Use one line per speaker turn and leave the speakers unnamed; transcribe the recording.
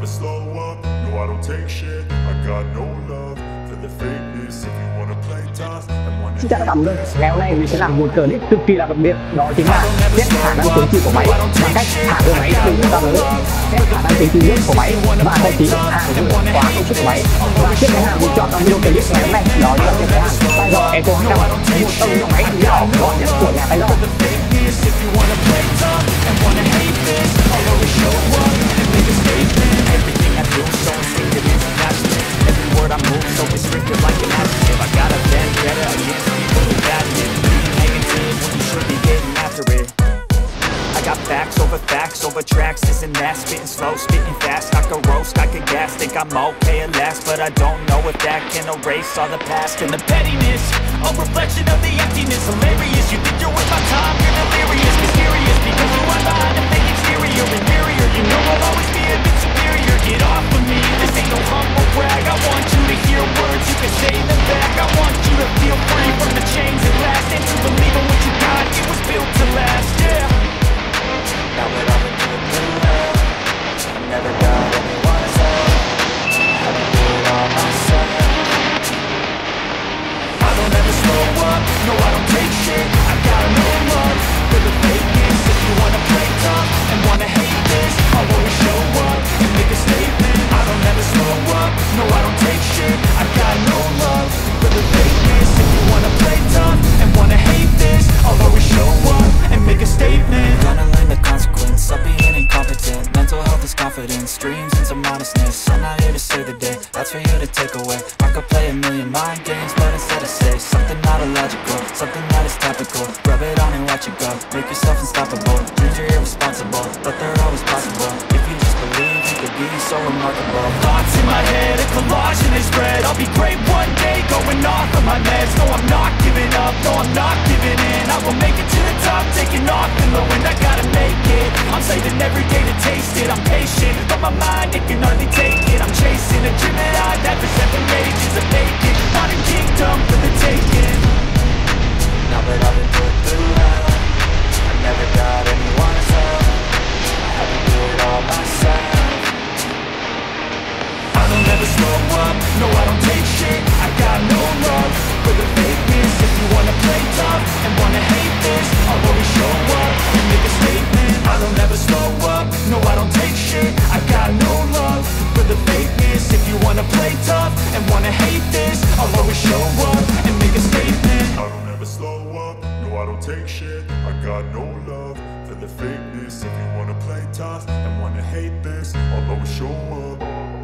never slow up, no I don't take shit. I got no love for the fakeness. If you wanna play tough and wanna
Xin chào các bạn, ngày hôm nay mình sẽ làm một clip cực kỳ là đặc biệt, đó chính là test khả năng chống chịu của máy bằng cách thả cái máy từ ta tới, test khả năng chống chịu nước của máy và thậm chí hàng những khóa công suất của máy. Và chiếc máy hàng mình chọn trong video clip ngày hôm nay đó chính là chiếc máy hàng Tayor Eco 200, một trong những máy nhỏ gọn nhất của nhà Tayor.
I move so restricted like an adjective. I got a vendetta against people who bad it. Being negative when you should be getting after it. I got facts over tracks. Isn't that spitting slow, spitting fast? I could roast, I could gas. Think I'm okay at last, but I don't know if that can erase all the past and the pettiness. A reflection of the emptiness. Hilarious, you think you're worth my time? You're delirious, mysterious, because you are behind a fake exterior. Inferior, you know I'll always be a bit superior. Get off of me, this ain't no humble brag. I want you to hear words, you can say them back. I want you to feel free from the chains at last, and to believe in what you got, it was built to last, yeah. Now that I've been through hell, I never got anyone's help. I had to do it all myself. I don't ever slow up, no I don't take shit. I got no love for the fakeness. If you wanna play tough and wanna hate this, I'll always show up and make a statement. I don't ever slow up, no I don't take shit. I got no love for the fakeness. If you wanna play tough and wanna hate this, I'll always show up and make a statement. Gonna learn the consequence of being incompetent. Mental health is confidence, dreams and some honestness. I'm not here to save the day, that's for you to take away. I could play a million mind games, but instead I say something not illogical, something that is topical. Rub it on and watch it go, make yourself unstoppable. Dreams are irresponsible, but they're always possible. If you just believe, you could be so remarkable. Thoughts in my head, a collage and they spread. I'll be great one day, going off of my meds. No, I'm not giving up, no, I'm not giving in. I will make it to the top, taking off in the wind. I gotta make it, I'm saving every day to taste it. I'm patient, but my mind, it can hardly take it. I'm chasing a dream that I've had for 7 ages of making. Not a kingdom for the taking. Now that I've been put through hell, I never got anyone's help. I had to do it all myself. I don't ever slow up, no I don't take shit. I got no love for the fakeness. If you wanna play tough and wanna hate this, I'll always show up and make a statement. I don't ever slow up, no I don't take shit. I got no love for the fakeness. If you wanna play tough and wanna hate this, I'll always show up and make a statement.
I don't ever slow up, no I don't take shit. I got no love for the fakeness. If you wanna play tough and wanna hate this, I'll always show up.